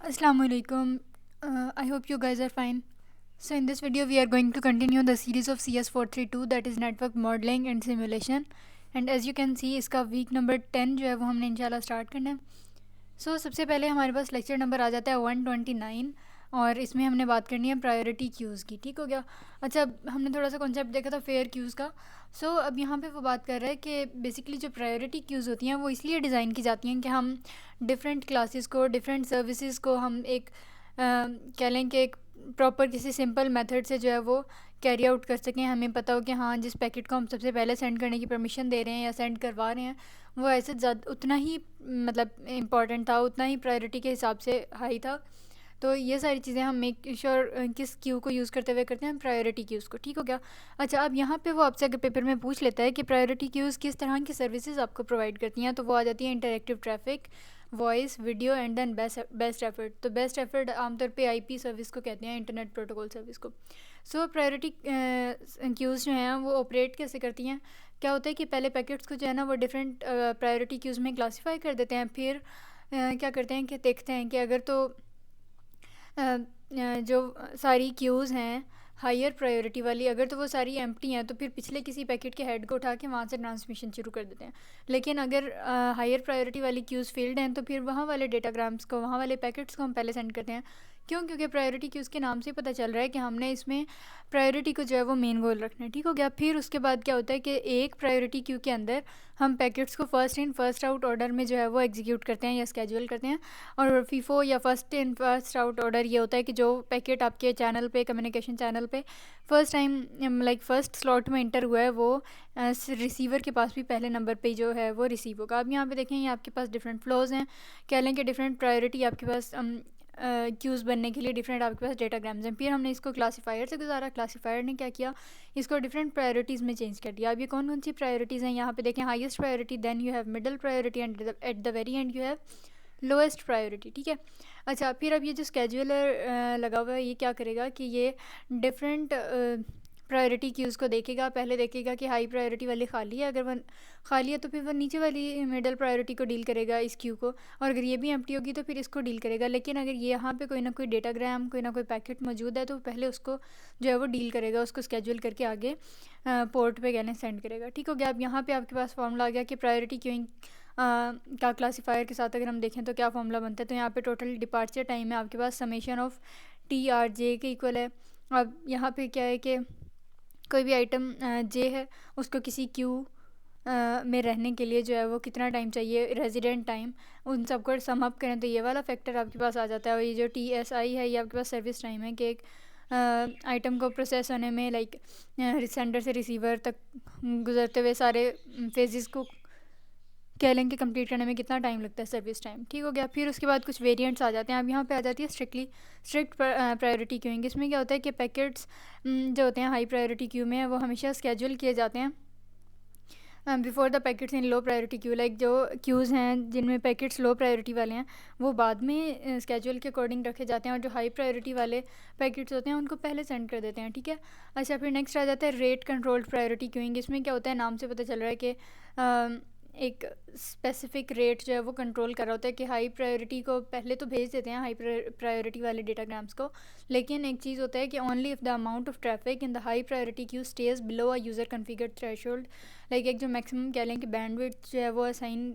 Assalamu alaikum. I hope you guys are fine. So in this video we are going to continue the series of CS432, that is network modeling and simulation. And as you can see इसका week number 10 जो है वो हमने इंशाल्लाह start करना है. सो सबसे पहले हमारे पास लेक्चर नंबर आ जाता है 129 और इसमें हमने बात करनी है प्रायोरिटी क्यूज़ की. ठीक हो गया. अच्छा, हमने थोड़ा सा कॉन्सेप्ट देखा था फेयर क्यूज़ का. सो अब यहाँ पे वो बात कर रहा है कि बेसिकली जो प्रायोरिटी क्यूज़ होती हैं वो इसलिए डिज़ाइन की जाती हैं कि हम डिफरेंट क्लासेस को, डिफरेंट सर्विसेज को हम एक कह लें कि एक प्रॉपर किसी सिंपल मेथड से जो है वो कैरी आउट कर सकें. हमें पता हो कि हाँ, जिस पैकेट को हम सबसे पहले सेंड करने की परमिशन दे रहे हैं या सेंड करवा रहे हैं वो ऐसे ज़्यादा उतना ही मतलब इम्पॉर्टेंट था, उतना ही प्रायोरिटी के हिसाब से हाई था. तो ये सारी चीज़ें हम मेक श्योर किस क्यू को यूज़ करते हुए करते हैं, प्रायोरिटी क्यूज़ को. ठीक हो गया. अच्छा, अब यहाँ पे वो आपसे अगर पेपर में पूछ लेता है कि प्रायोरिटी क्यूज़ किस तरह की सर्विसेज आपको प्रोवाइड करती हैं, तो वो आ जाती है interactive traffic, voice, video and then best effort. तो बेस्ट एफर्ट आमतौर पे आईपी सर्विस को कहते हैं, इंटरनेट प्रोटोकॉल सर्विस को. सो प्रायोरिटी क्यूज़ जो हैं वो ऑपरेट कैसे करती हैं. क्या होता है कि पहले पैकेट्स को जो है ना वो डिफरेंट प्रायोरिटी क्यूज़ में क्लासीफाई कर देते हैं. फिर क्या करते हैं कि देखते हैं कि अगर तो जो सारी क्यूज़ हैं हायर प्रायोरिटी वाली, अगर तो वो सारी एम्प्टी हैं तो फिर पिछले किसी पैकेट के हेड को उठा के वहाँ से ट्रांसमिशन शुरू कर देते हैं. लेकिन अगर हायर प्रायोरिटी वाली क्यूज़ फील्ड हैं तो फिर वहाँ वाले डेटाग्राम्स को, वहाँ वाले पैकेट्स को हम पहले सेंड करते हैं. क्यों? क्योंकि प्रायोरिटी क्यूज़ के नाम से पता चल रहा है कि हमने इसमें प्रायोरिटी को जो है वो मेन गोल रखना है. ठीक हो गया. फिर उसके बाद क्या होता है कि एक प्रायोरिटी क्यू के अंदर हम पैकेट्स को first in first out order में जो है वो एग्जीक्यूट करते हैं या स्केड्यूल करते हैं. और फीफो या first in first out order ये होता है कि जो पैकेट आपके चैनल पे, कम्युनिकेशन चैनल पे first time like first slot में इंटर हुआ है वो रिसीवर के पास भी पहले नंबर पे जो है वो रिसीव होगा. अब यहाँ पे देखें, ये आपके पास डिफरेंट फ्लोज हैं. कह लें कि डिफरेंट प्रायोरिटी आपके पास क्यूज़ बनने के लिए डिफरेंट आपके पास डेटाग्राम्स हैं. फिर हमने इसको क्लासीफायर से गुजारा. क्लासीफायर ने क्या किया, इसको डिफरेंट प्रायोरिटीज़ में चेंज कर दिया. अब ये कौन कौन सी प्रायोरिटीज़ हैं यहाँ पे देखें. Highest priority, then you have middle priority and at the very end you have lowest priority. ठीक है. अच्छा, फिर अब ये जो स्केड्यूलर लगा हुआ है ये क्या करेगा कि ये डिफरेंट प्रायोरिटी क्यूज़ को देखेगा. पहले देखेगा कि हाई प्रायोरिटी वाली खाली है, अगर वो खाली है तो फिर वो नीचे वाली मिडल प्रायोरिटी को डील करेगा इस क्यू को, और अगर ये भी एम्प्टी होगी तो फिर इसको डील करेगा. लेकिन अगर ये यहाँ पे कोई ना कोई डेटाग्राम, कोई ना कोई पैकेट मौजूद है तो पहले उसको जो है वो डील करेगा, उसको स्केड्यूल करके आगे पोर्ट पे कहने सेंड करेगा. ठीक हो गया. अब यहाँ पे आपके पास फॉर्मूला आ गया कि प्रायोरिटी क्यूइंग का क्लासीफायर के साथ अगर हम देखें तो क्या फॉर्मूला बनता है. तो यहाँ पे टोटल डिपार्चर टाइम है आपके पास summation of T R J K equal है. अब यहाँ पे क्या है कि कोई भी आइटम जे है उसको किसी क्यू में रहने के लिए जो है वो कितना टाइम चाहिए, रेजिडेंट टाइम, उन सबको सम अप करें तो ये वाला फैक्टर आपके पास आ जाता है. और ये जो टी एस आई है ये आपके पास सर्विस टाइम है कि एक आइटम को प्रोसेस होने में लाइक सेंडर से रिसीवर तक गुजरते हुए सारे फेजेस को कह लें कि कंप्लीट करने में कितना टाइम लगता है, सर्विस टाइम. ठीक हो गया. फिर उसके बाद कुछ वेरिएंट्स आ जाते हैं. अब यहाँ पे आ जाती है स्ट्रिक्ट प्रायोरिटी क्यूइंग. इसमें क्या होता है कि पैकेट्स जो होते हैं हाई प्रायोरिटी क्यू में वो हमेशा स्केड्यूल किए जाते हैं before the packets in low priority queue. Like जो क्यूज़ हैं जिनमें पैकेट्स लो प्रायोरिटी वाले हैं वो बाद में स्केड्यूल के अकॉर्डिंग रखे जाते हैं, और जो हाई प्रायोरिटी वाले पैकेट्स होते हैं उनको पहले सेंड कर देते हैं. ठीक है. अच्छा, फिर नेक्स्ट आ जाता है रेट कंट्रोल्ड प्रायोरिटी क्यूइंग. इसमें क्या होता है, नाम से पता चल रहा है कि एक स्पेसिफिक रेट जो है वो कंट्रोल कर रहा होता है कि हाई प्रायोरिटी को पहले तो भेज देते हैं हाई प्रायोरिटी वाले डेटाग्राम्स को, लेकिन एक चीज़ होता है कि only if the amount of traffic in the high priority queue stage below a user configured threshold. Like एक जो मैक्सिमम कह लें कि बैंडविड्थ जो है वो असाइन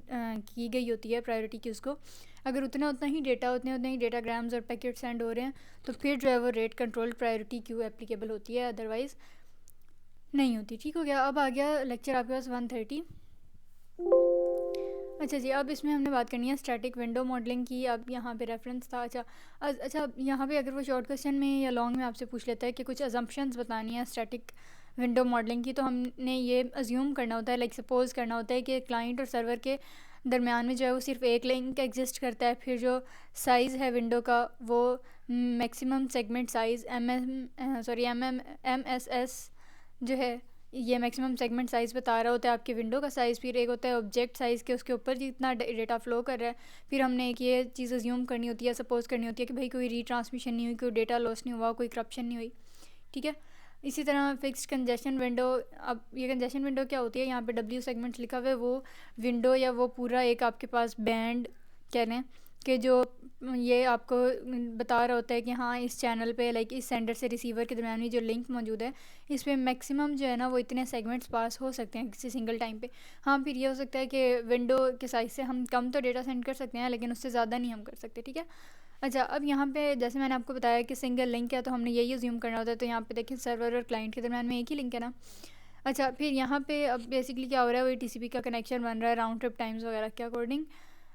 की गई होती है प्रायोरिटी क्यूज़ को, अगर उतना ही डेटा उतने ही डेटाग्राम्स और पैकेट सेंड हो रहे हैं तो फिर जो है वो rate controlled priority queue applicable होती है, अदरवाइज़ नहीं होती. ठीक हो गया. अब आ गया लेक्चर आपके पास 130. अच्छा जी, अब इसमें हमने बात करनी है स्टैटिक विंडो मॉडलिंग की. अब यहाँ पे रेफरेंस था. अच्छा यहाँ पे अगर वो शॉर्ट क्वेश्चन में या लॉन्ग में आपसे पूछ लेता है कि कुछ अजम्पशंस बतानी है स्टैटिक विंडो मॉडलिंग की, तो हमने ये अज्यूम करना होता है, लाइक सपोज करना होता है कि क्लाइंट और सर्वर के दरमियान में जो है वो सिर्फ एक लिंक एग्जिस्ट करता है. फिर जो साइज़ है विंडो का वो maximum segment size M S S जो है ये मैक्सिमम सेगमेंट साइज़ बता रहा होता है आपके विंडो का साइज़. फिर एक होता है ऑब्जेक्ट साइज़ के उसके ऊपर जितना डेटा फ्लो कर रहा है. फिर हमने एक ये चीज़ अज्यूम करनी होती है, सपोज करनी होती है कि भाई कोई रीट्रांसमिशन नहीं हुई, कोई डेटा लॉस नहीं हुआ, कोई करप्शन नहीं हुई. ठीक है. इसी तरह फिक्स्ड कंजेशन विंडो. अब ये कंजेशन विंडो क्या होती है, यहाँ पे डब्ल्यू सेगमेंट्स लिखा हुआ है, वो विंडो या वो पूरा एक आपके पास बैंड कह लें कि जो ये आपको बता रहा होता है कि हाँ इस चैनल पे लाइक इस सेंडर से रिसीवर के दरमियान में जो लिंक मौजूद है इस पर मैक्सिमम जो है ना वो इतने सेगमेंट्स पास हो सकते हैं किसी सिंगल टाइम पे। हाँ फिर ये हो सकता है कि विंडो के साइज़ से हम कम तो डेटा सेंड कर सकते हैं लेकिन उससे ज़्यादा नहीं हम कर सकते, ठीक है। अच्छा, अब यहाँ पे जैसे मैंने आपको बताया कि सिंगल लिंक है तो हमने यही अज्यूम करना होता है, तो यहाँ पे देखिए सर्वर और क्लाइंट के दरमियान में एक ही लिंक है ना। अच्छा, फिर यहाँ पे अब बेसिकली क्या हो रहा है, वही टीसीपी का कनेक्शन बन रहा है राउंड ट्रिप टाइम्स वगैरह के अकॉर्डिंग।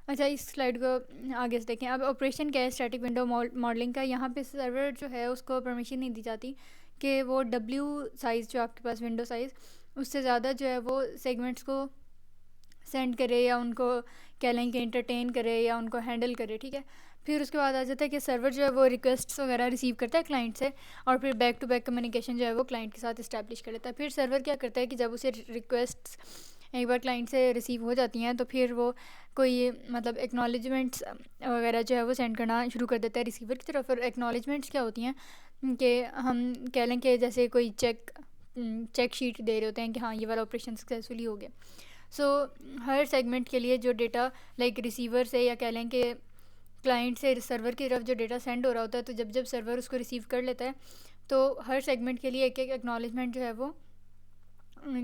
अच्छा, इस स्लाइड को आगे से देखें। अब ऑपरेशन क्या है स्टैटिक विंडो मॉडलिंग का। यहाँ पे सर्वर जो है उसको परमिशन नहीं दी जाती कि वो डब्ल्यू साइज़ जो आपके पास विंडो साइज़ उससे ज़्यादा जो है वो सेगमेंट्स को सेंड करे या उनको कह लें कि एंटरटेन करे या उनको हैंडल करे, ठीक है। फिर उसके बाद आ जाता है कि सर्वर जो है वो रिक्वेस्ट्स वगैरह रिसीव करता है क्लाइंट से और फिर बैक टू बैक कम्युनिकेशन जो है वो क्लाइंट के साथ इस्टेब्लिश कर लेता है। फिर सर्वर क्या करता है कि जब उसे रिक्वेस्ट्स एक बार क्लाइंट से रिसीव हो जाती हैं तो फिर वो कोई मतलब एक्नॉलेजमेंट्स वगैरह जो है वो सेंड करना शुरू कर देता है रिसीवर की तरफ। और एक्नॉलेजमेंट्स क्या होती हैं कि हम कह लें कि जैसे कोई चेक शीट दे रहे होते हैं कि हाँ ये वाला ऑपरेशन सक्सेसफुली हो गया। सो हर सेगमेंट के लिए जो डेटा लाइक रिसीवर से या कह लें कि क्लाइंट से सर्वर की तरफ जो डेटा सेंड हो रहा होता है, तो जब जब सर्वर उसको रिसीव कर लेता है तो हर सेगमेंट के लिए एक एक एक्नॉलेजमेंट जो है वो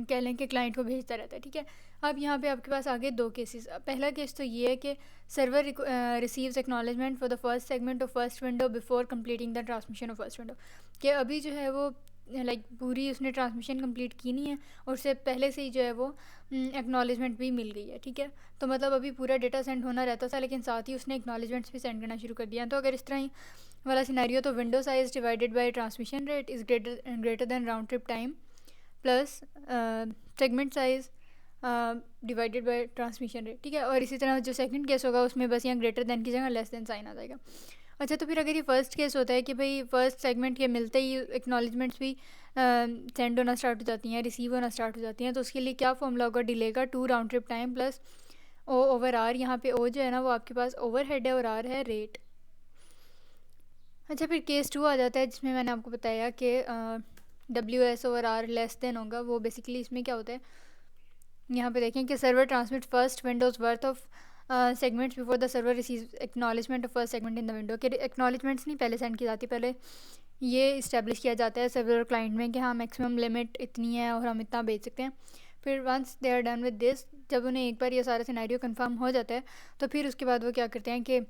कह लें कि क्लाइंट को भेजता रहता है, ठीक है। अब यहाँ पे आपके पास आगे दो केसेस। पहला केस तो ये है कि server receives acknowledgement for the first segment of first window before completing the transmission of first window, कि अभी जो है वो लाइक पूरी उसने ट्रांसमिशन कंप्लीट की नहीं है और उससे पहले से ही जो है वो एक्नॉलेजमेंट भी मिल गई है, ठीक है। तो मतलब अभी पूरा डेटा सेंड होना रहता था लेकिन साथ ही उसने एक्नॉलेजमेंट्स भी सेंड करना शुरू कर दिया। तो अगर इस तरह ही वाला सिनेरियो तो window size divided by transmission rate is greater than round trip time plus segment size divided by transmission rate, ठीक है। और इसी तरह जो सेकंड केस होगा उसमें बस यहाँ ग्रेटर देन की जगह लेस देन साइन आ जाएगा। अच्छा, तो फिर अगर ये फर्स्ट केस होता है कि भाई फर्स्ट सेगमेंट के मिलते ही एक्नॉलेजमेंट्स भी सेंड होना स्टार्ट हो जाती हैं, रिसीव होना स्टार्ट हो जाती हैं, तो उसके लिए क्या फॉर्मूला होगा डिले का, 2 round trip time plus O over R. यहाँ पे ओ जो है ना वो आपके पास ओवर हेड है और आर है रेट। अच्छा, फिर केस 2 आ जाता है जिसमें मैंने आपको बताया कि W S over R less than होगा। वो बेसिकली इसमें क्या होता है, यहाँ पे देखें कि server transmit first Windows worth of segments before the server receive acknowledgement of first segment in the window, के एक्नॉलेजमेंट्स नहीं पहले सेंड की जाती, पहले ये इस्टेब्लिश किया जाता है सर्वर और क्लाइंट में कि हाँ मैक्सिमम लिमिट इतनी है और हम इतना बेच सकते हैं। फिर once they are done with this, जब उन्हें एक बार ये सारा सिनेरियो कंफर्म हो जाता है तो फिर उसके बाद वो क्या करते हैं कि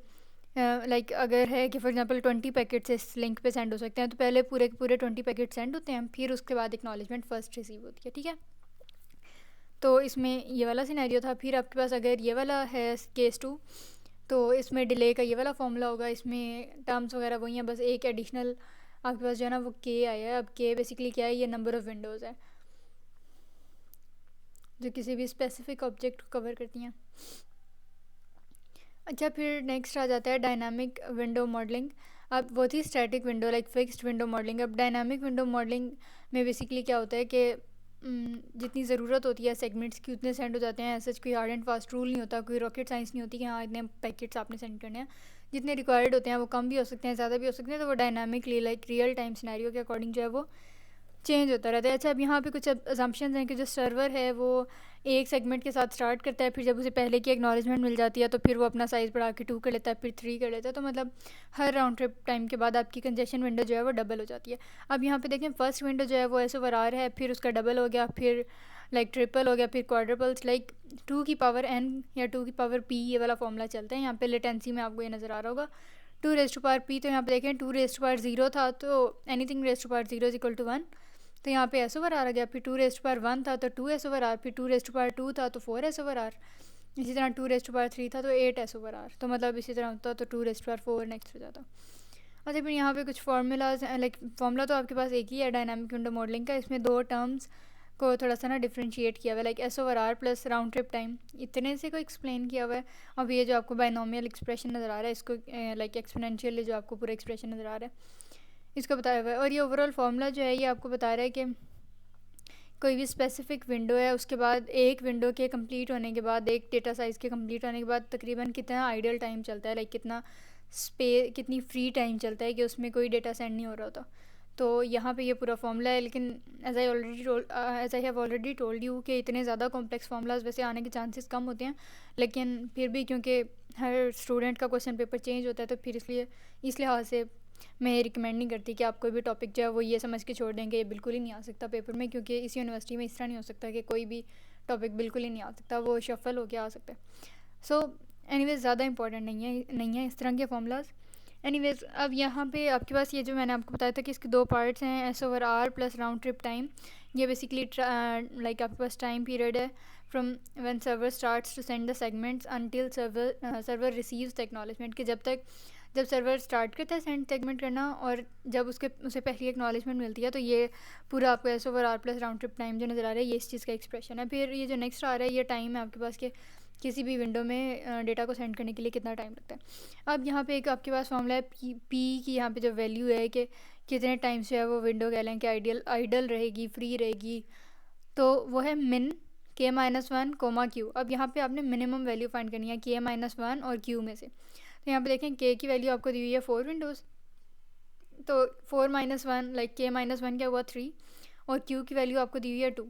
लाइक अगर है कि फॉर एग्जांपल 20 पैकेट्स इस लिंक पे सेंड हो सकते हैं तो पहले पूरे के पूरे 20 पैकेट सेंड होते हैं, फिर उसके बाद एक्नॉलेजमेंट फर्स्ट रिसीव होती है, ठीक है। तो इसमें ये वाला सिनेरियो था। फिर आपके पास अगर ये वाला है केस 2 तो इसमें डिले का ये वाला फॉर्मूला होगा। इसमें टर्म्स वगैरह वही हैं, बस एक एडिशनल आपके पास जो है ना वो के आया है। अब के बेसिकली क्या है, ये नंबर ऑफ़ विंडोज़ है जो किसी भी स्पेसिफिक ऑब्जेक्ट को कवर करती हैं। अच्छा, फिर नेक्स्ट आ जाता है डायनामिक विंडो मॉडलिंग। अब वो थी static window like fixed window modelling. अब डायनामिक विंडो मॉडलिंग में बेसिकली क्या होता है कि जितनी ज़रूरत होती है सेगमेंट्स की उतने सेंड हो जाते हैं। ऐसा कोई हार्ड एंड फास्ट रूल नहीं होता, कोई रॉकेट साइंस नहीं होती कि हाँ इतने पैकेट्स आपने सेंड करने हैं। जितने रिक्वायर्ड होते हैं वो कम भी हो सकते हैं, ज़्यादा भी हो सकते हैं। तो वो dynamically like real time scenario के अकॉर्डिंग जो है वो चेंज होता रहता है। अच्छा, अब यहाँ पे कुछ अजम्पशंस हैं कि जो सर्वर है वो एक सेगमेंट के साथ स्टार्ट करता है, फिर जब उसे पहले की एक्नॉलेजमेंट मिल जाती है तो फिर वो अपना साइज़ बढ़ा के 2 कर लेता है, फिर 3 कर लेता है। तो मतलब हर राउंड ट्रिप टाइम के बाद आपकी कंजेशन विंडो जो है वो डबल हो जाती है। अब यहाँ पे देखें फर्स्ट विंडो जो है वो एस ओवर आर है, फिर उसका डबल हो गया, फिर लाइक ट्रिपल हो गया, फिर क्वाड्रपल्स लाइक 2 की पावर n या 2 की पावर p ये वाला फॉर्मूला चलता है। यहाँ पे लेटेंसी में आपको ये नज़र आ रहा होगा 2 रेज़ टू पावर p। तो यहाँ पे देखें 2 रेज़ टू पावर 0 था तो anything raise to power 0 is equal to 1, तो यहाँ पे एस ओवर आर आ गया। फिर 2 रेज़ टू पावर 1 था तो 2 एस ओवर आर, फिर 2 रेज़ टू पावर 2 था तो 4 एस ओवर आर, इसी तरह 2 रेज़ टू पावर 3 था तो 8 एस ओवर आर। तो मतलब इसी तरह होता तो 2 रेज़ टू पावर 4 नेक्स्ट हो जाता। अच्छा, फिर यहाँ पे कुछ फार्मूलाज लाइक फार्मूला तो आपके पास एक ही है डायनामिक विंडो मॉडलिंग का। इसमें दो टर्म्स को थोड़ा सा ना डिफ्रेंशिएट किया हुआ है, like S over R plus round trip time, इतने से को एक्सप्लेन किया हुआ है। अब ये जो आपको बाइनोमियल एक्सप्रेशन नज़र आ रहा है इसको लाइक एक्सपोनेंशियल जो आपको पूरा एक्सप्रेशन नज़र आ रहा है इसको बताया हुआ है। और ये ओवरऑल फार्मूला जो है ये आपको बता रहा है कि कोई भी स्पेसिफिक विंडो है उसके बाद एक विंडो के कंप्लीट होने के बाद, एक डेटा साइज़ के कंप्लीट होने के बाद तकरीबन कितना आइडियल टाइम चलता है, लाइक कितना कितनी फ्री टाइम चलता है कि उसमें कोई डेटा सेंड नहीं हो रहा होता। तो यहाँ पे ये पूरा फॉर्मूला है, लेकिन as I have already told you कि इतने ज़्यादा कॉम्प्लेक्स फार्मूलाज वैसे आने के चांसेस कम होते हैं, लेकिन फिर भी क्योंकि हर स्टूडेंट का क्वेश्चन पेपर चेंज होता है तो फिर इस लिहाज से मैं रिकमेंड नहीं करती कि आप कोई भी टॉपिक जो है वो ये समझ के छोड़ देंगे ये बिल्कुल ही नहीं आ सकता पेपर में, क्योंकि इस यूनिवर्सिटी में इस तरह नहीं हो सकता कि कोई भी टॉपिक बिल्कुल ही नहीं आ सकता, वो शफल होकर आ सकता है। सो एनीवेज ज़्यादा इंपॉर्टेंट नहीं है इस तरह के फॉर्मूलाज। एनीवेज अब यहाँ पे आपके पास ये जो मैंने आपको बताया था कि इसके दो पार्ट्स हैं, S over R plus round trip time. ये बेसिकली लाइक आपके पास टाइम पीरियड है from when server starts to send the segments until server receives the acknowledgement, कि जब सर्वर स्टार्ट करता है सेंड सेगमेंट करना और जब उसे पहली एक्नॉलेजमेंट मिलती है, तो ये पूरा आपको S over R plus round trip time जो नज़र आ रहा है ये इस चीज़ का एक्सप्रेशन है। फिर ये जो नेक्स्ट आ रहा है ये टाइम है आपके पास के किसी भी विंडो में डेटा को सेंड करने के लिए कितना टाइम लगता है। अब यहाँ पे एक आपके पास फॉर्मूला है पी की, यहाँ पे जो वैल्यू है कि कितने टाइम से है वो विंडो कह लें कि आइडल रहेगी, फ्री रहेगी, तो वो है मिन के माइनस वन कोमा क्यू। अब यहाँ पे आपने मिनिमम वैल्यू फाइंड करनी है के माइनस वन और क्यू में से। तो यहाँ पे देखें के की वैल्यू आपको दी हुई है 4 विंडोज़, तो 4 माइनस वन लाइक के माइनस वन क्या हुआ 3, और क्यू की वैल्यू आपको दी हुई है 2,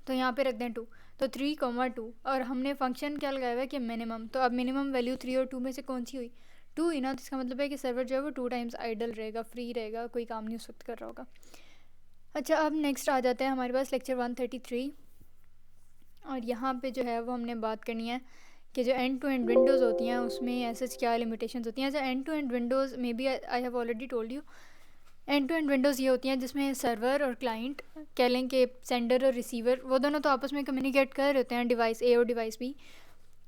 तो यहाँ पे रख दें 2, तो 3,2 और हमने फंक्शन क्या लगाया हुआ है कि मिनिमम, तो अब मिनिमम वैल्यू 3 और 2 में से कौन सी हुई 2 ही ना, तो इसका मतलब है कि सर्वर जो है वो 2 टाइम्स आइडल रहेगा, फ्री रहेगा, कोई काम नहीं उस वक्त कर रहा होगा। अच्छा अब नेक्स्ट आ जाता है हमारे पास लेक्चर 133 और यहाँ पे जो है वो हमने बात करनी है कि जो एंड टू एंड विंडोज़ होती हैं उसमें ऐसे क्या लिमिटेशंस होती हैं। अच्छा end to end windows may be I have already told you, end to end windows ये होती हैं जिसमें सर्वर और क्लाइंट कह लें कि सेंडर और रिसीवर वो दोनों तो आपस में कम्युनिकेट कर रहे होते हैं, डिवाइस ए और डिवाइस बी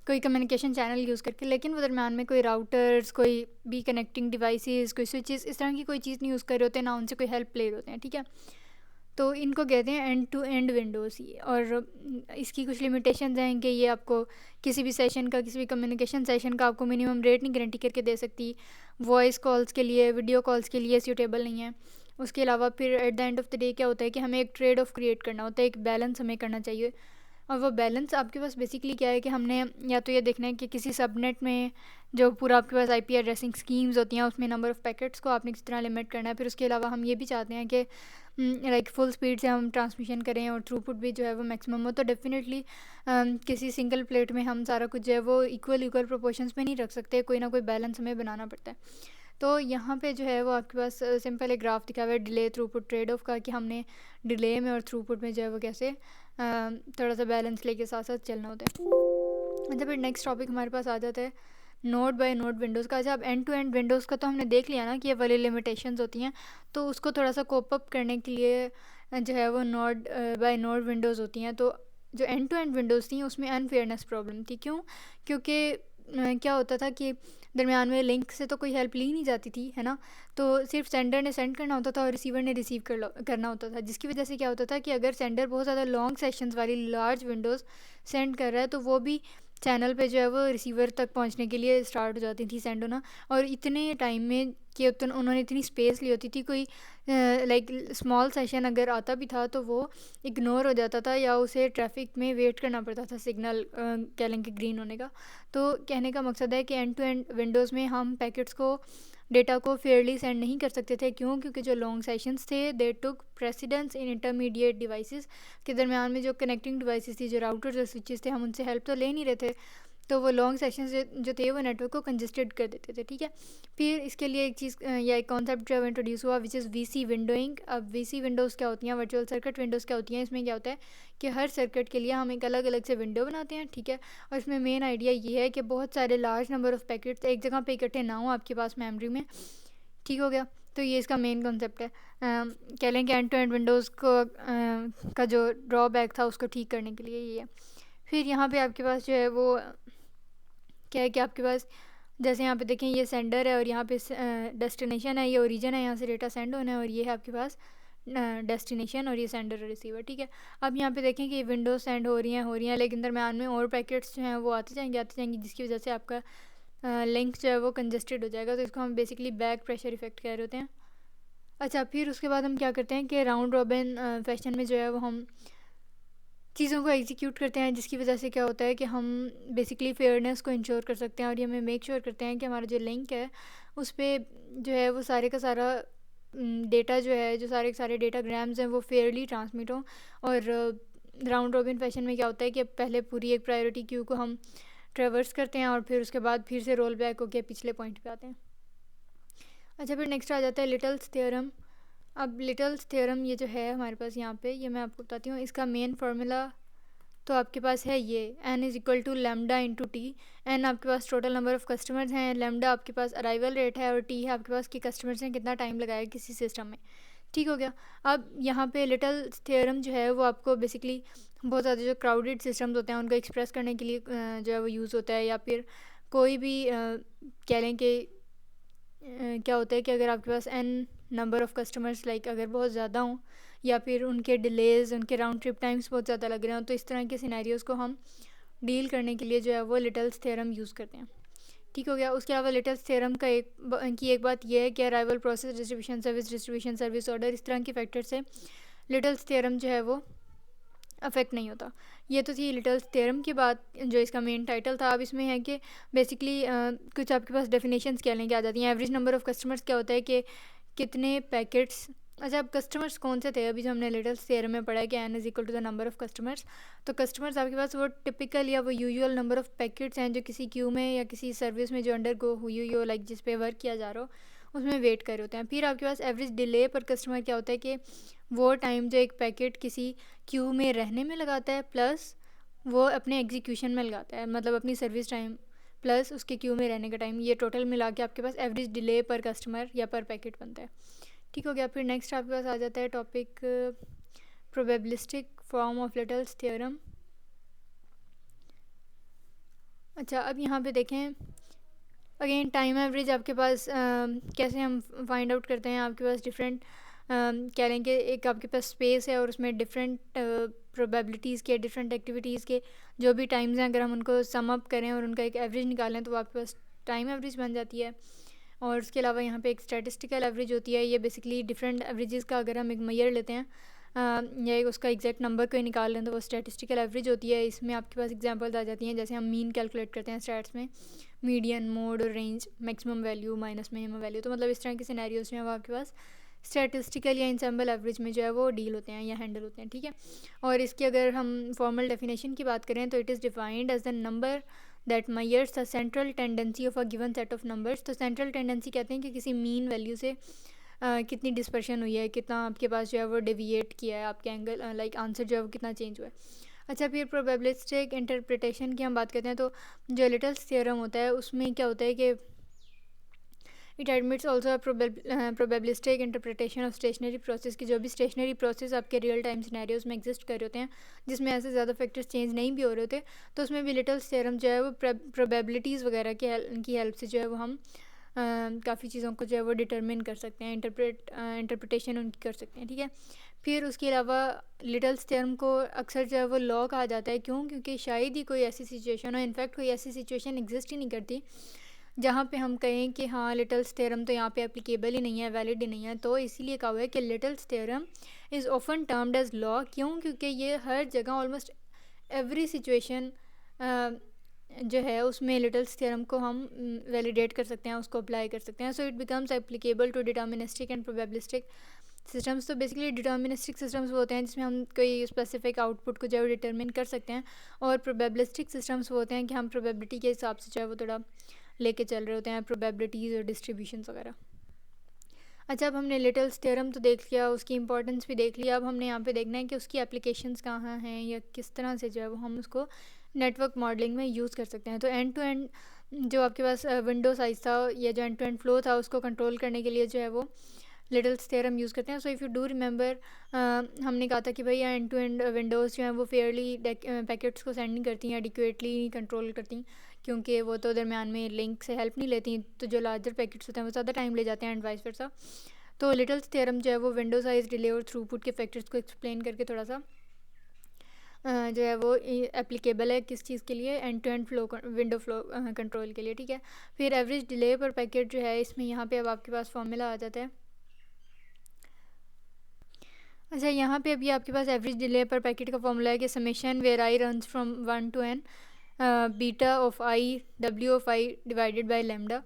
कोई कम्युनिकेशन चैनल यूज़ करके, लेकिन वो दरम्यान में कोई राउटर्स, कोई भी कनेक्टिंग डिवाइसेस, कोई स्विचेस इस तरह की कोई चीज़ नहीं यूज़ कर रहे होते, ना उनसे कोई हेल्प ले रहे होते हैं, ठीक है। तो इनको कहते हैं एंड टू एंड विंडोज़। और इसकी कुछ लिमिटेशंस हैं कि ये आपको किसी भी सेशन का, किसी भी कम्युनिकेशन सेशन का आपको मिनिमम रेट नहीं गारंटी करके दे सकती, वॉइस कॉल्स के लिए, वीडियो कॉल्स के लिए सूटेबल नहीं है। उसके अलावा फिर at the end of the day क्या होता है कि हमें एक ट्रेड ऑफ क्रिएट करना होता है, एक बैलेंस हमें करना चाहिए, और वो बैलेंस आपके पास बेसिकली क्या है कि हमने या तो ये देखना है कि किसी सबनेट में जो पूरा आपके पास आईपी एड्रेसिंग स्कीम्स होती हैं उसमें नंबर ऑफ़ पैकेट्स को आपने किस तरह लिमिट करना है। फिर उसके अलावा हम ये भी चाहते हैं कि लाइक फुल स्पीड से हम ट्रांसमिशन करें और थ्रूपुट भी जो है वो मैक्सिमम हो, तो डेफिनेटली किसी सिंगल प्लेट में हम सारा कुछ जो है वो इक्वल प्रोपोर्शंस में नहीं रख सकते, कोई ना कोई बैलेंस हमें बनाना पड़ता है। तो यहाँ पे जो है वो आपके पास सिंपल एक ग्राफ दिखा हुआ है डिले थ्रूपुट ट्रेड ऑफ का, कि हमने डिले में और थ्रूपुट में जो है वो कैसे थोड़ा सा बैलेंस लेके साथ साथ चलना होता है। अच्छा फिर नेक्स्ट टॉपिक हमारे पास आ जाता है नोड बाय नोड विंडोज़ का। जब एंड टू एंड विंडोज़ का तो हमने देख लिया ना कि ये वाली लिमिटेशंस होती हैं, तो उसको थोड़ा सा कोप अप करने के लिए जो है वो नोड बाय नोड विंडोज़ होती हैं। तो जो एंड टू एंड विंडोज़ थी उसमें अनफेयरनेस प्रॉब्लम थी, क्यों? क्योंकि क्या होता था कि दरमियान में लिंक से तो कोई हेल्प ली नहीं जाती थी, है ना, तो सिर्फ सेंडर ने सेंड करना होता था और रिसीवर ने रिसीव करना होता था, जिसकी वजह से क्या होता था कि अगर सेंडर बहुत ज़्यादा लॉन्ग सेशंस वाली लार्ज विंडोज़ सेंड कर रहा है तो वो भी चैनल पे जो है वो रिसीवर तक पहुंचने के लिए स्टार्ट हो जाती थी सेंड होना, और इतने टाइम में कि उन्होंने इतनी स्पेस ली होती थी, कोई लाइक स्मॉल सेशन अगर आता भी था तो वो इग्नोर हो जाता था या उसे ट्रैफिक में वेट करना पड़ता था सिग्नल कह लें कि ग्रीन होने का। तो कहने का मकसद है कि एंड टू एंड विंडोज़ में हम पैकेट्स को, डेटा को फेयरली सेंड नहीं कर सकते थे, क्यों? क्योंकि जो लॉन्ग सेशंस थे दे टुक प्रेसिडेंस इन इंटरमीडिएट डिवाइसेस, के दरमियान में जो कनेक्टिंग डिवाइसेस थी, जो राउटर्स और स्विचेस थे, हम उनसे हेल्प तो ले नहीं रहे थे, तो वो लॉन्ग सेशंस जो थे वो नेटवर्क को कंजेस्टेड कर देते थे, ठीक है। फिर इसके लिए एक चीज़ या एक कॉन्सेप्ट जो इंट्रोड्यूस हुआ विच इज़ वीसी विंडोइंग। अब वीसी विंडोज़ क्या होती हैं, वर्चुअल सर्किट विंडोज़ क्या होती हैं? इसमें क्या होता है कि हर सर्किट के लिए हम एक अलग अलग से विंडो बनाते हैं, ठीक है, और इसमें मेन आइडिया ये है कि बहुत सारे लार्ज नंबर ऑफ़ पैकेट्स एक जगह पे इकट्ठे ना हो आपके पास मेमोरी में, ठीक हो गया। तो ये इसका मेन कॉन्सेप्ट है। कह लें कि एंड टू एंड विंडोज़ को का जो ड्रॉबैक था उसको ठीक करने के लिए ये है। फिर यहाँ पे आपके पास जो है वो क्या है कि आपके पास जैसे यहाँ पे देखें ये सेंडर है और यहाँ पे डेस्टिनेशन है, ये ओरिजिन है, यहाँ से डेटा सेंड होना है, और ये है आपके पास डेस्टिनेशन और ये सेंडर और रिसीवर, ठीक है। अब यहाँ पे देखें कि ये विंडोज सेंड हो रही हैं, लेकिन दरम्यान में और पैकेट्स जो हैं वो आते जाएंगी, जिसकी वजह से आपका लिंक जो है वो कंजेस्टेड हो जाएगा। तो इसको हम बेसिकली बैक प्रेशर इफेक्ट कह रहे होते हैं। अच्छा फिर उसके बाद हम क्या करते हैं कि राउंड रॉबिन फैशन में जो है वो हम चीज़ों को एग्जीक्यूट करते हैं, जिसकी वजह से क्या होता है कि हम बेसिकली फेयरनेस को इंश्योर कर सकते हैं, और ये हमें मेक श्योर करते हैं कि हमारा जो लिंक है उस पर जो है वो सारे का सारा डेटा जो है, जो सारे के सारे डेटा ग्राम्स हैं, वो फेयरली ट्रांसमिट हों। और राउंड रॉबिन फैशन में क्या होता है कि पहले पूरी एक प्रायोरिटी क्यू को हम ट्रेवर्स करते हैं और फिर उसके बाद फिर से रोल बैक होकर पिछले पॉइंट पे आते हैं। अच्छा, फिर नेक्स्ट आ जाता है लिटल्स थ्योरम। अब लिटल्स थ्योरम ये जो है हमारे पास यहाँ पे, ये मैं आपको बताती हूँ। इसका मेन फार्मूला तो आपके पास है ये, n is equal to lambda into T. N आपके पास टोटल नंबर ऑफ़ कस्टमर्स हैं, लेमडा आपके पास अराइवल रेट है, और टी है आपके पास कि कस्टमर्स ने कितना टाइम लगाया किसी सिस्टम में। ठीक हो गया। अब यहाँ पे लिटल थ्योरम जो है वो आपको बेसिकली बहुत ज़्यादा जो क्राउडेड सिस्टम्स होते हैं उनको एक्सप्रेस करने के लिए जो है वो यूज़ होता है। या फिर कोई भी कह लें कि क्या होता है कि अगर आपके पास n number of customers like अगर बहुत ज़्यादा हों, या फिर उनके डिलेज़, उनके राउंड ट्रिप टाइम्स बहुत ज़्यादा लग रहे हों, तो इस तरह के सिनेरियोज़ को हम डील करने के लिए जो है वो लिटल्स थ्योरम यूज़ करते हैं। ठीक हो गया। उसके अलावा लिटल्स थ्योरम का एक बात यह है कि arrival process distribution service order, इस तरह के फैक्टर से लिटल्स थ्योरम जो है वो अफेक्ट नहीं होता। ये तो थी लिटल्स थ्योरम की बात, जो इसका मेन टाइटल था। अब इसमें है कि बेसिकली कुछ आपके पास डेफिनेशंस क्या लेंगे आ जाती हैं। एवरेज नंबर ऑफ़ कस्टमर्स क्या होता है कि कितने पैकेट्स, अच्छा अब कस्टमर्स कौन से थे, अभी जो हमने लिटल्स थ्योरम में पढ़ा है कि n is equal to the number of customers. तो कस्टमर्स आपके पास वो टिपिकल या वो यूजुअल नंबर ऑफ़ पैकेट्स हैं जो किसी क्यू में या किसी सर्विस में जो अंडर गो हुई हो, लाइक जिस पे वर्क किया जा रहा हो उसमें वेट कर रहे होते हैं। फिर आपके पास एवरेज डिले पर कस्टमर क्या होता है कि वो टाइम जो एक पैकेट किसी क्यू में रहने में लगाता है प्लस वो अपने एग्जीक्यूशन में लगाता है, मतलब अपनी सर्विस टाइम प्लस उसके क्यू में रहने का टाइम, ये टोटल मिला के आपके पास एवरेज डिले पर कस्टमर या पर पैकेट बनता है। ठीक हो गया। फिर नेक्स्ट आपके पास आ जाता है topic probabilistic form of Little's theorem. अच्छा, अब यहाँ पे देखें अगेन टाइम एवरेज आपके पास कैसे हम फाइंड आउट करते हैं। आपके पास डिफरेंट कह लें कि एक आपके पास स्पेस है और उसमें डिफरेंट प्रोबेबिलिटीज़ के, डिफरेंट एक्टिविटीज़ के जो भी टाइम्स हैं, अगर हम उनको सम अप करें और उनका एक एवरेज निकालें तो वो आपके पास टाइम एवरेज बन जाती है। और उसके अलावा यहाँ पे एक स्टैटिस्टिकल एवरेज होती है। ये बेसिकली डिफरेंट एवरेजेस का अगर हम एक मेजर लेते हैं या उसका एग्जैक्ट नंबर को ही निकाल लें तो वो स्टैटिस्टिकल एवरेज होती है। इसमें आपके पास एग्जांपल्स आ जाती हैं, जैसे हम मीन कैलकुलेट करते हैं स्टैट्स में, मीडियन, मोड और range, maximum value minus minimum value. तो मतलब इस तरह के सिनेरियोज में वो आपके पास स्टैटिस्टिकल या इंसेम्बल एवरेज में जो है वो डील होते हैं या हैंडल होते हैं। ठीक है। और इसकी अगर हम फॉर्मल डेफिनेशन की बात करें तो it is defined as the number that measures the central tendency of a given set of numbers. तो सेंट्रल टेंडेंसी कहते हैं कि किसी मीन वैल्यू से कितनी डिस्पर्शन हुई है, कितना आपके पास जो है वो डेविएट किया है आपके एंगल, लाइक आंसर जो है वो कितना चेंज हुआ है। अच्छा, फिर प्रोबेबिलिस्टिक इंटरप्रिटेशन की हम बात करते हैं तो जो लिटल्स थ्योरम होता है उसमें क्या होता है कि it admits also probabilistic interpretation of stationary process की, जो भी स्टेशनरी प्रोसेस आपके रियल टाइम सिनेरियोज में एग्जिस्ट कर रहे होते हैं जिसमें ऐसे ज़्यादा फैक्टर्स चेंज नहीं भी हो रहे होते, तो उसमें भी लिटल्स थ्योरम जो है वो प्रोबेबिलिटीज़ वगैरह की हेल्प से जो है वो हम काफ़ी चीज़ों को जो है वो डिटरमिन कर सकते हैं, इंटरप्रिटेशन उनकी कर सकते हैं। ठीक है। फिर उसके अलावा लिटल्स थ्योरम को अक्सर जो है वो लॉ कहा जाता है। क्यों? क्योंकि शायद ही कोई ऐसी सिचुएशन हो, इनफैक्ट कोई ऐसी सिचुएशन एग्जिस्ट ही नहीं करती जहाँ पे हम कहें कि हाँ लिटल्स थ्योरम तो यहाँ पे एप्लीकेबल ही नहीं है, वैलिड ही नहीं है। तो इसीलिए कहा हुआ है कि Little's theorem is often termed as law. क्यों? क्योंकि ये हर जगह ऑलमोस्ट एवरी सिचुएशन जो है उसमें लिटल्स थ्योरम को हम वैलिडेट कर सकते हैं, उसको अप्लाई कर सकते हैं। So it becomes applicable to deterministic and probabilistic systems. तो बेसिकली डिटर्मिनिस्टिक सिस्टम्स वो होते हैं जिसमें हम कोई स्पेसिफिक आउटपुट को जो है डिटरमिन कर सकते हैं, और प्रोबेबिलिस्टिक सिस्टम्स वो होते हैं कि हम प्रोबेबिलिटी के हिसाब से जो है वो थोड़ा लेके चल रहे होते हैं, प्रोबेबिलिटीज़ और डिस्ट्रीब्यूशंस वगैरह। अच्छा, अब हमने लिटल्स थ्योरम तो देख लिया, उसकी इंपॉर्टेंस भी देख लिया। अब हमने यहाँ पे देखना है कि उसकी एप्लीकेशंस कहाँ हैं या किस तरह से जो है वो हम उसको नेटवर्क मॉडलिंग में यूज़ कर सकते हैं। तो एंड टू एंड जो आपके पास विंडो साइज़ था या जो एंड टू एंड फ्लो था उसको कंट्रोल करने के लिए जो है वो लिटल्स थ्योरम यूज़ करते हैं। So if you do remember हमने कहा था कि भाई एंड टू एंड विंडोज़ जो हैं वो फेयरली पैकेट्स को सेंड नहीं करती हैं, एडिक्वेटली कंट्रोल करती, क्योंकि वो तो दरमियान में लिंक से हेल्प नहीं लेती। तो जो लार्जर पैकेट्स होते हैं वो ज़्यादा टाइम ले जाते हैं एंड वाइस वर्सा। तो लिटल्स थ्योरम जो है वो विंडो साइज़, डिले और थ्रूपुट के फैक्टर्स को एक्सप्लेन करके थोड़ा सा जो है वो एप्लीकेबल है किस चीज़ के लिए, end to end flow, window flow control के लिए। ठीक है। फिर एवरेज डिले पर पैकेट जो है इसमें यहाँ पे अब आपके पास फॉर्मूला आ जाता है। अच्छा, यहाँ पे अभी आपके पास एवरेज डिले पर पैकेट का फॉर्मूला है कि summation where I runs from 1 to n beta of I W of I divided by lambda.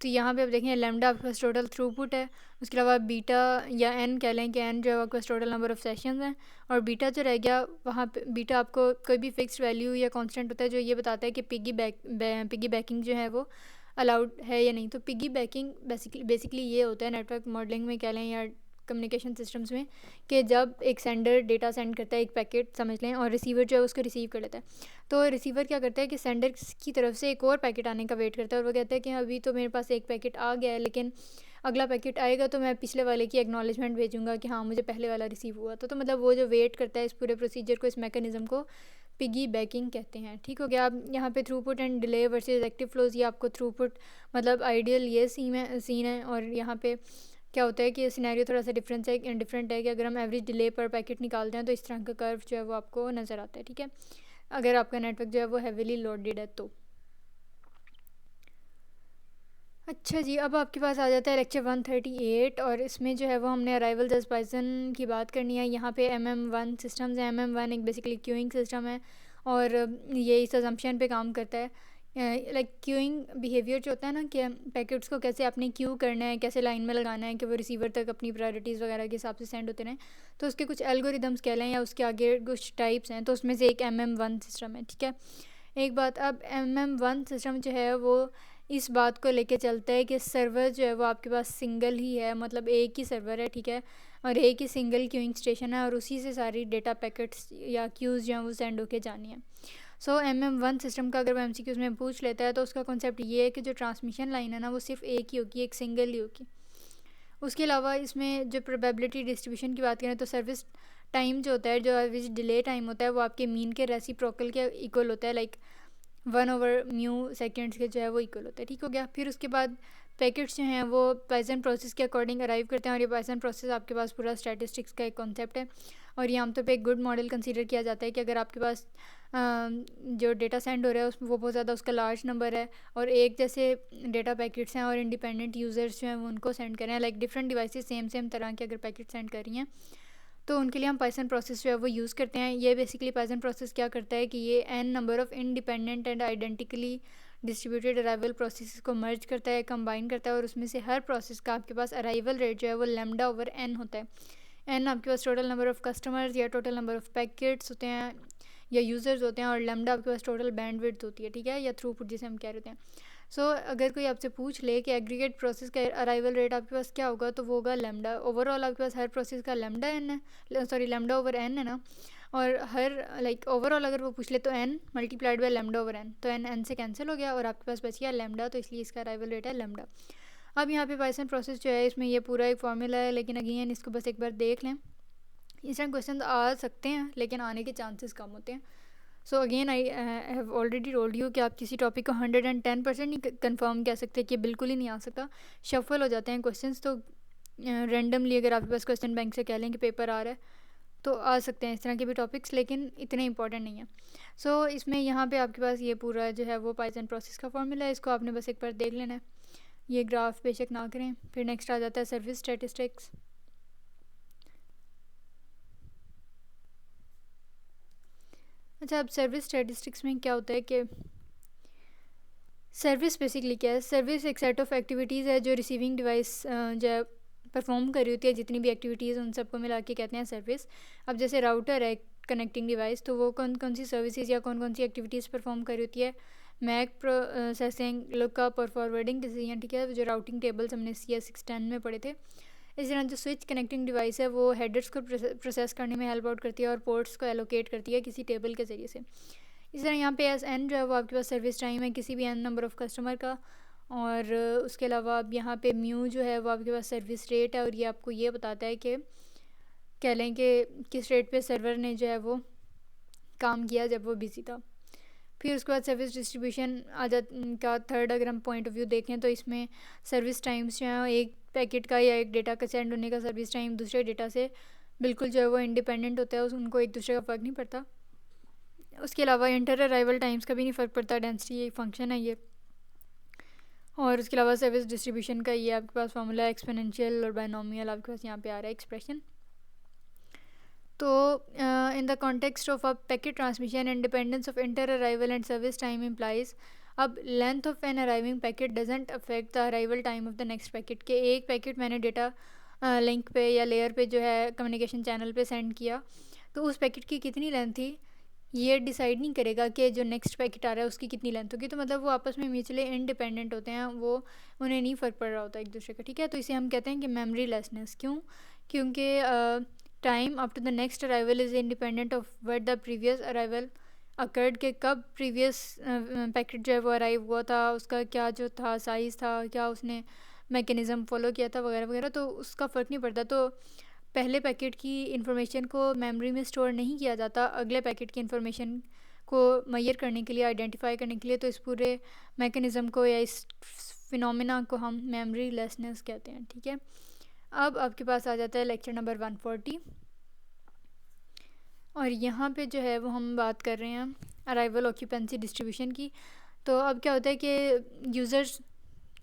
तो यहाँ पे आप देखें लैम्डा आपके पास टोटल थ्रूपुट है, उसके अलावा बीटा या एन कह लें कि एन जो है आपके पास टोटल नंबर ऑफ़ सेशंस हैं, और बीटा जो रह गया वहाँ पे बीटा आपको कोई भी फिक्स्ड वैल्यू या कांस्टेंट होता है जो ये बताता है कि पिगी बैकिंग जो है वो अलाउड है या नहीं। तो पिगी बैकिंग बेसिकली ये होता है नेटवर्क मॉडलिंग में कह लें या कम्युनिकेशन सिस्टम्स में, कि जब एक सेंडर डेटा सेंड करता है, एक पैकेट समझ लें, और रिसीवर जो है उसको रिसीव कर लेता है, तो रिसीवर क्या करता है कि सेंडर की तरफ से एक और पैकेट आने का वेट करता है, और वो कहता है कि अभी तो मेरे पास एक पैकेट आ गया है, लेकिन अगला पैकेट आएगा तो मैं पिछले वाले की एक्नॉलेजमेंट भेजूंगा कि हाँ मुझे पहले वाला रिसीव हुआ। तो मतलब वो जो वेट करता है इस पूरे प्रोसीजर को, इस मैकेनिज़्म को पिगी बैकिंग कहते हैं। ठीक हो गया। अब यहाँ पे throughput and delay versus active flows, ये आपको थ्रूपुट मतलब आइडियल ये सीन है, और यहाँ पे क्या होता है कि सिनेरियो थोड़ा सा डिफरेंट है कि अगर हम एवरेज डिले पर पैकेट निकालते हैं तो इस तरह का कर्व जो है वो आपको नज़र आता है। ठीक है, अगर आपका नेटवर्क जो है वो हैवीली लोडेड है तो। अच्छा जी, अब आपके पास आ जाता है लेक्चर 138, और इसमें जो है वो हमने अराइवल जस्ट पाइथन की बात करनी है। यहाँ पे MM1 सिस्टम्स हैं। MM1 एक बेसिकली क्यूइंग सिस्टम है, और ये इस अजम्पशन पे काम करता है लाइक क्यूइंग बिहेवियर जो होता है ना कि पैकेट्स को कैसे आपने क्यू करना है, कैसे लाइन में लगाना है कि वो रिसीवर तक अपनी प्रायोरिटीज़ वगैरह के हिसाब से सेंड होते रहें, तो उसके कुछ एल्गोरिदम्स कह लें या उसके आगे कुछ टाइप्स हैं, तो उसमें से एक MM1 सिस्टम है। ठीक है, एक बात, अब MM1 सिस्टम जो है वो इस बात को लेके चलता है कि सर्वर जो है वो आपके पास सिंगल ही है, मतलब एक ही सर्वर है। ठीक है, और एक ही सिंगल क्यूइंग स्टेशन है, और उसी से सारी डेटा पैकेट्स या क्यूज़ जो हैं वो सेंड होके जानी है। सो MM1 सिस्टम का अगर वो MCQs में पूछ लेता है तो उसका कॉन्सेप्ट ये है कि जो ट्रांसमिशन लाइन है ना वो सिर्फ एक ही होगी, एक सिंगल ही होगी। उसके अलावा इसमें जो प्रोबेबिलिटी डिस्ट्रीब्यूशन की बात करें तो सर्विस टाइम जो होता है, जो एवरेज डिले टाइम होता है, वो आपके मीन के रेसिप्रोकल के इक्वल होता है, लाइक 1/μ सेकेंड्स के जो है वो इक्वल होता है। ठीक हो गया। फिर उसके बाद पैकेट्स जो हैं वो पाइथन प्रोसेस के अकॉर्डिंग अराइव करते हैं, और ये पाइथन प्रोसेस आपके पास पूरा स्टैटिस्टिक्स का एक कॉन्सेप्ट है, और ये आमतौर पे एक गुड मॉडल कंसीडर किया जाता है कि अगर आपके पास जो डेटा सेंड हो रहा है उसमें वो बहुत ज़्यादा उसका लार्ज नंबर है, और एक जैसे डेटा पैकेट्स हैं और इंडिपेंडेंट यूज़र्स जो हैं वो उनको सेंड करें, लाइक डिफरेंट डिवाइसेस सेम तरह के अगर पैकेट सेंड कर रही हैं, तो उनके लिए हम पाइथन प्रोसेस जो है वो यूज़ करते हैं। ये बेसिकली पाइथन प्रोसेस क्या करता है कि ये n number of independent and identically distributed arrival process को मर्ज करता है, कंबाइन करता है, और उसमें से हर प्रोसेस का आपके पास अराइवल रेट जो है वो λ/n होता है। n आपके पास टोटल नंबर ऑफ़ कस्टमर्स या टोटल नंबर ऑफ़ पैकेट्स होते हैं या यूज़र्स होते हैं, और λ आपके पास टोटल बैंडविड्थ होती है। ठीक है, या थ्रूपुट जिसे हम कह रहे हैं। सो अगर कोई आपसे पूछ ले कि एग्रीगेट प्रोसेस का अराइवल रेट आपके पास क्या होगा, तो वो होगा लैम्डा। ओवरऑल आपके पास हर प्रोसेस का λ/n है, सॉरी λ/n है ना, और हर लाइक ओवरऑल अगर वो पूछ ले तो n मल्टीप्लाइड बाय λ/n, तो n से कैंसिल हो गया और आपके पास बच गया लैम्डा, तो इसलिए इसका अराइवल रेट है लैम्डा। अब यहाँ पे पाइथन प्रोसेस जो है इसमें ये पूरा एक फार्मूला है, लेकिन अगेन इसको बस एक बार देख लें। इस तरह क्वेश्चन आ सकते हैं लेकिन आने के चांसेस कम होते हैं। So again I have already told you कि आप किसी टॉपिक को 110% नहीं कंफर्म कह सकते कि बिल्कुल ही नहीं आ सकता, शफल हो जाते हैं क्वेश्चंस। तो रैंडमली अगर आपके पास क्वेश्चन बैंक से कह लें कि पेपर आ रहा है तो आ सकते हैं इस तरह के भी टॉपिक्स, लेकिन इतने इंपॉर्टेंट नहीं है। सो इसमें यहाँ पे आपके पास ये पूरा जो है वो पाइथन प्रोसेस का फॉर्मूला है, इसको आपने बस एक बार देख लेना है, ये ग्राफ बेशक ना करें। फिर नेक्स्ट आ जाता है सर्विस स्टैटिस्टिक्स। अच्छा, अब सर्विस स्टैटिस्टिक्स में क्या होता है कि सर्विस बेसिकली क्या है, सर्विस एक सेट ऑफ एक्टिविटीज़ है जो रिसीविंग डिवाइस जो परफॉर्म कर रही होती है, जितनी भी एक्टिविटीज़ उन सबको मिला के कहते हैं सर्विस। अब जैसे राउटर है कनेक्टिंग डिवाइस, तो वो कौन कौन सी सर्विसेज या कौन कौन सी एक्टिविटीज़ परफॉर्म कर रही होती है, मैक प्रोसेसिंग, लुकअप और फॉरवर्डिंग डिसीजन। ठीक है, जो राउटिंग टेबल्स हमने CS610 में पढ़े थे। इस तरह जो स्विच कनेक्टिंग डिवाइस है वो हेडर्स को प्रोसेस करने में हेल्प आउट करती है और पोर्ट्स को एलोकेट करती है किसी टेबल के ज़रिए से। इस तरह यहाँ पे n जो है वो आपके पास सर्विस टाइम है किसी भी n नंबर ऑफ़ कस्टमर का, और उसके अलावा अब यहाँ पे म्यू जो है वो आपके पास सर्विस रेट है, और ये आपको ये बताता है कि कह लें कि किस रेट पे सर्वर ने जो है वो काम किया जब वो बिज़ी था। फिर उसके बाद सर्विस डिस्ट्रीब्यूशन का थर्ड अगर हम पॉइंट ऑफ व्यू देखें तो इसमें सर्विस टाइम्स जो हैं एक पैकेट का या एक डेटा का सेंड होने का सर्विस टाइम दूसरे डेटा से बिल्कुल जो है वो इंडिपेंडेंट होता है, उनको एक दूसरे का फ़र्क नहीं पड़ता। उसके अलावा इंटर अराइवल टाइम्स का भी नहीं फ़र्क पड़ता, डेंसिटी एक फंक्शन है ये। और उसके अलावा सर्विस डिस्ट्रीब्यूशन का ये आपके पास फार्मूला एक्सपोनेंशियल और बायनोमियल आपके पास यहाँ पे आ रहा है एक्सप्रेशन। तो in the context of a packet transmission and dependence of inter arrival and service time implies अब length of an arriving packet doesn't affect the arrival time of the next packet, के एक packet मैंने data link पे या layer पे जो है communication channel पे सेंड किया, तो उस पैकेट की कितनी लेंथ थी ये डिसाइड नहीं करेगा कि जो नेक्स्ट पैकेट आ रहा है उसकी कितनी लेंथ होगी। तो मतलब वो आपस में म्यूचुअली इंडिपेंडेंट होते हैं, वो उन्हें नहीं फ़र्क पड़ रहा होता एक दूसरे का, ठीक है। तो इसे हम कहते हैं कि मेमोरी लेसनेस। क्यों? क्योंकि time up to the next arrival is independent of when the previous arrival occurred, के कब प्रीवियस पैकेट जो है वो अराइव हुआ था, उसका क्या जो था साइज़ था, क्या उसने मैकेनिज़्म फॉलो किया था वगैरह वगैरह, तो उसका फ़र्क नहीं पड़ता। तो पहले पैकेट की इंफॉर्मेशन को मेमोरी में स्टोर नहीं किया जाता अगले पैकेट की इंफॉर्मेशन को मैयर करने के लिए, आइडेंटिफाई करने के लिए। तो इस पूरे मैकेनिज़्म को या इस फिनोमेना को हम मेमोरी लेसनेस कहते हैं, ठीक है। अब आपके पास आ जाता है लेक्चर नंबर 140, और यहाँ पे जो है वो हम बात कर रहे हैं अराइवल ऑक्यूपेंसी डिस्ट्रीब्यूशन की। तो अब क्या होता है कि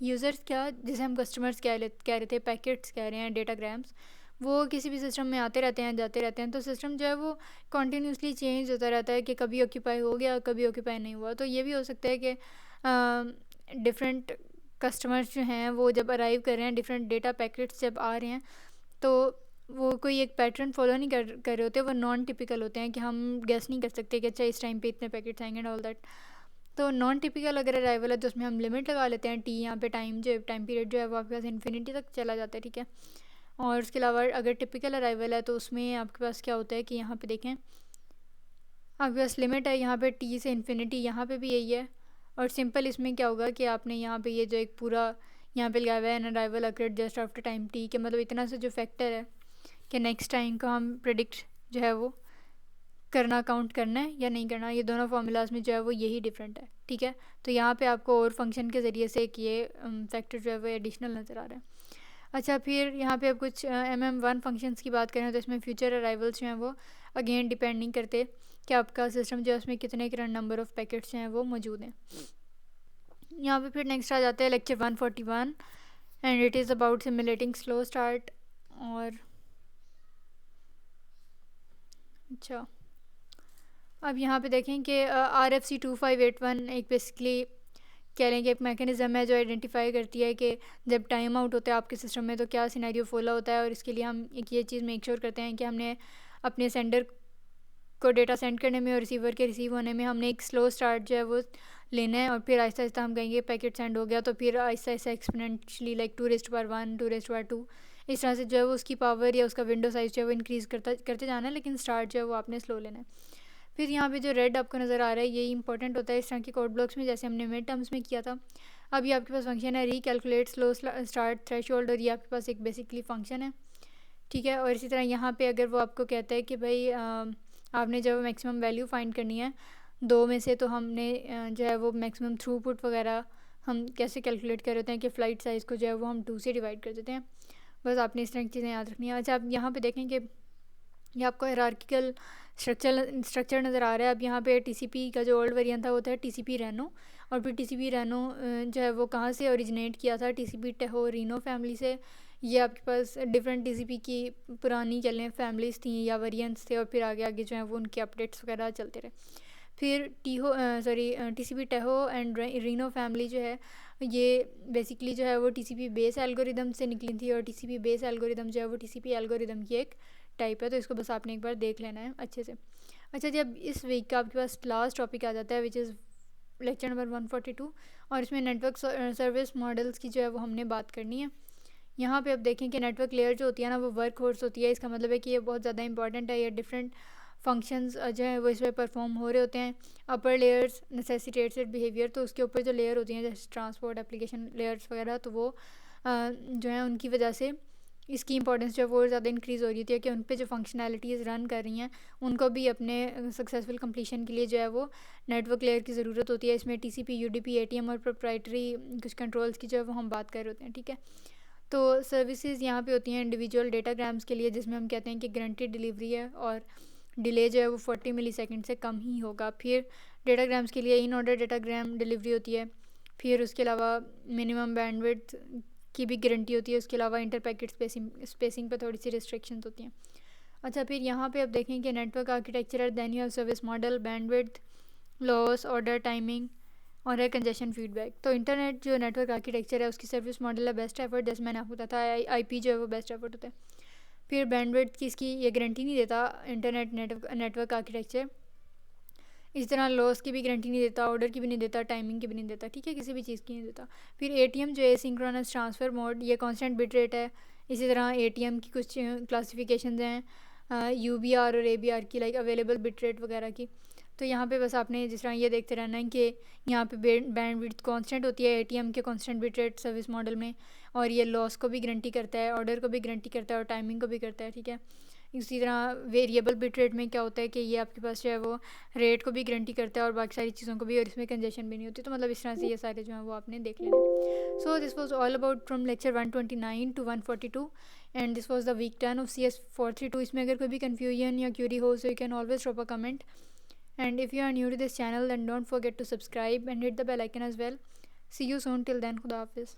यूज़र्स क्या, जैसे हम कस्टमर्स कह रहे थे, पैकेट्स कह रहे हैं, डेटाग्राम्स, वो किसी भी सिस्टम में आते रहते हैं जाते रहते हैं। तो सिस्टम जो है वो कॉन्टीन्यूसली चेंज होता रहता है कि कभी ऑक्यूपाई हो गया कभी ऑक्यूपाई नहीं हुआ। तो ये भी हो सकता है कि डिफरेंट कस्टमर्स जो हैं वो जब अराइव कर रहे हैं, डिफरेंट डेटा पैकेट्स जब आ रहे हैं, तो वो कोई एक पैटर्न फॉलो नहीं कर रहे होते, वो नॉन टिपिकल होते हैं कि हम गेस नहीं कर सकते कि अच्छा इस टाइम पे इतने पैकेट्स आएंगे एंड ऑल दैट। तो नॉन टिपिकल अगर अराइवल है तो उसमें हम लिमिट लगा लेते हैं टी, यहाँ पे टाइम पीरियड जो है वो आपके पास इन्फिनिटी तक चला जाता है, ठीक है। और उसके अलावा अगर टिपिकल अराइवल है तो उसमें आपके पास क्या होता है कि यहाँ पे देखें आपके पास लिमिट है यहाँ पे टी से इन्फिनिटी, यहाँ पे भी यही है। और सिंपल इसमें क्या होगा कि आपने यहाँ पे ये जो एक पूरा यहाँ पे लगाया हुआ है an arrival occurred just after time T, के मतलब इतना सा जो फैक्टर है कि नेक्स्ट टाइम को हम प्रिडिक्ट जो है वो करना, काउंट करना है या नहीं करना, ये दोनों फार्मूलाज में जो है वो यही डिफरेंट है, ठीक है। तो यहाँ पे आपको और फंक्शन के ज़रिए से एक ये फैक्टर जो है वो एडिशनल नज़र आ रहा है। अच्छा, फिर यहाँ पे अब कुछ MM1 फंक्शंस की बात करें तो इसमें फ्यूचर अराइवल्स जो हैं वो अगेन डिपेंड नहीं करते कि आपका सिस्टम जो है उसमें कितने करंट नंबर ऑफ़ पैकेट्स हैं वो मौजूद हैं। यहाँ पे फिर नेक्स्ट आ जाता है lecture 141 and it is about simulating slow start. और अच्छा, अब यहाँ पे देखें कि RFC 2581 एक बेसिकली कह लें कि एक मैकेनिज़्म है जो आइडेंटिफाई करती है कि जब टाइम आउट होता है आपके सिस्टम में तो क्या सिनेरियो फॉलो होता है। और इसके लिए हम एक ये चीज़ मेक श्योर करते हैं कि हमने अपने सेंडर को डेटा सेंड करने में और रिसीवर के रिसीव होने में हमने एक स्लो स्टार्ट जो है वो लेना है, और फिर आहिस्ता आहिस्ता हम कहेंगे पैकेट सेंड हो गया तो फिर आहिस्ता आहिस्ता एक्सपोनेंशियली लाइक 2⁻1 2⁻2 इस तरह से जो है वो उसकी पावर या उसका विंडो साइज़ जो है वो इंक्रीज़ करते जाना है, लेकिन स्टार्ट जो है वो आपने स्लो लेना है। फिर यहाँ पे जो रेड आपको नज़र आ रहा है यही इंपॉर्टेंट होता है इस तरह के कोड ब्लॉक्स में, जैसे हमने मिड टर्म्स में किया था। अब ये आपके पास फंक्शन है रिकैलकुलेट स्लो स्टार्ट थ्रेशोल्ड, और ये आपके पास एक बेसिकली फ़ंक्शन है, ठीक है। और इसी तरह यहाँ पे अगर वो आपको कहता है कि भाई आपने जब मैक्सिमम वैल्यू फाइंड करनी है दो में से, तो हमने जो है वो मैक्सिमम थ्रूपुट वगैरह हम कैसे कैलकुलेट कर देते हैं कि फ़्लाइट साइज़ को जो है वो हम 2 से डिवाइड कर देते हैं। बस आपने इस तरह की चीज़ें याद रखनी है। अच्छा, आप यहाँ पे देखें कि ये आपको हायरार्किकल स्ट्रक्चर नज़र आ रहा है। अब यहाँ पे TCP का जो ओल्ड वेरिएंट था वो था TCP रेनो, और फिर TCP रेनो जो है वो कहाँ से ओरिजिनेट किया था, TCP टेहो रीनो फैमिली से। ये आपके पास डिफरेंट TCP की पुरानी चलें फैमिलीज़ थी या वेरिएंट्स थे, और फिर आगे आगे जो है वो उनके अपडेट्स वगैरह चलते रहे। फिर TCP टेहो एंड रीनो फैमिली जो है ये बेसिकली जो है वो TCP बेस एल्गोरिदम से निकली थी, और TCP बेस एल्गोरिदम जो है वो TCP एल्गोरिदम की एक टाइप है। तो इसको बस आपने एक बार देख लेना है अच्छे से। अच्छा, जब इस वीक का आपके पास लास्ट टॉपिक आ जाता है विच इज़ लेक्चर नंबर 142, और इसमें नेटवर्क सर्विस मॉडल्स की जो है वो हमने बात करनी है। यहाँ पे अब देखें कि नेटवर्क लेयर जो होती है ना वो वर्क होर्स होती है। इसका मतलब है कि ये बहुत ज़्यादा इंपॉर्टेंट है, ये डिफरेंट फंक्शंस जो है वो इस पर परफॉर्म हो रहे होते हैं। अपर लेयर्स नेसेसिटेटेड बिहेवियर, तो उसके ऊपर जो लेयर होती हैं जैसे ट्रांसपोर्ट एप्लीकेशन लेयर्स वगैरह, तो वो जो है उनकी वजह से इसकी इंपॉर्टेंस जो है वो ज़्यादा इंक्रीज़ हो रही थी कि उन पे जो फंक्शनैलिटीज़ रन कर रही हैं उनको भी अपने सक्सेसफुल कंप्लीशन के लिए जो है वो नेटवर्क लेयर की ज़रूरत होती है। इसमें TCP UDP ATM और प्रोप्राइटरी कुछ कंट्रोल्स की जो है वो हम बात कर रहे होते हैं, ठीक है। तो सर्विसेज यहाँ पे होती हैं इंडिविजुअल डेटाग्राम्स के लिए, जिसमें हम कहते हैं कि गारंटीड डिलीवरी है और डिले जो है वो 40 मिलीसेकंड से कम ही होगा। फिर डेटाग्राम्स के लिए इन ऑर्डर डेटाग्राम डिलीवरी होती है। फिर उसके अलावा मिनिमम बैंडविड्थ की भी गारंटी होती है। उसके अलावा इंटर पैकेट स्पेसिंग पे थोड़ी सी रिस्ट्रिक्शंस होती हैं। अच्छा, फिर यहाँ पे अब देखें कि network architecture, then you have service model, bandwidth, loss, order, timing, और है कंजेशन फीडबैक। तो इंटरनेट जो नेटवर्क आर्किटेक्चर है उसकी सर्विस मॉडल है बेस्ट एफर्ट, जैसे मैंने आपको बताया आईपी जो है वो बेस्ट एफर्ट होता है। फिर बैंडविड्थ की इसकी ये गारंटी नहीं देता इंटरनेट नेटवर्क आर्किटेक्चर। इस तरह लॉस की भी गारंटी नहीं देता, ऑर्डर की भी नहीं देता, टाइमिंग की भी नहीं देता, ठीक है, किसी भी चीज़ की नहीं देता। फिर एटीएम जो है सिंक्रोनस ट्रांसफ़र मोड, ये कांस्टेंट बिट रेट है। इसी तरह एटीएम की कुछ क्लासिफिकेशन हैं यूबीआर और एबीआर की, लाइक अवेलेबल बिट रेट वगैरह की। तो यहाँ पे बस आपने जिस तरह ये देखते रहना है कि यहाँ पे बैंडविड्थ कांस्टेंट होती है एटीएम के constant bit rate service model में, और ये लॉस को भी गारंटी करता है, ऑर्डर को भी गारंटी करता है और टाइमिंग को भी करता है, ठीक है। इसी तरह वेरिएबल बिट रेट में क्या होता है कि ये आपके पास जो है वो रेट को भी गारंटी करता है और बाकी सारी चीज़ों को भी, और इसमें कंजेशन भी नहीं होती। तो मतलब इस तरह से ये सारे जो हैं वो आपने देख लेने। So this was all about from lecture 129 to 142 and this was the week 10 of CS432। इसमें अगर कोई भी कन्फ्यूजन या क्यूरी हो, so you can always drop a comment, and if you are new to this channel then don't forget to subscribe and hit the bell icon as well. See you soon, till then, khuda hafiz.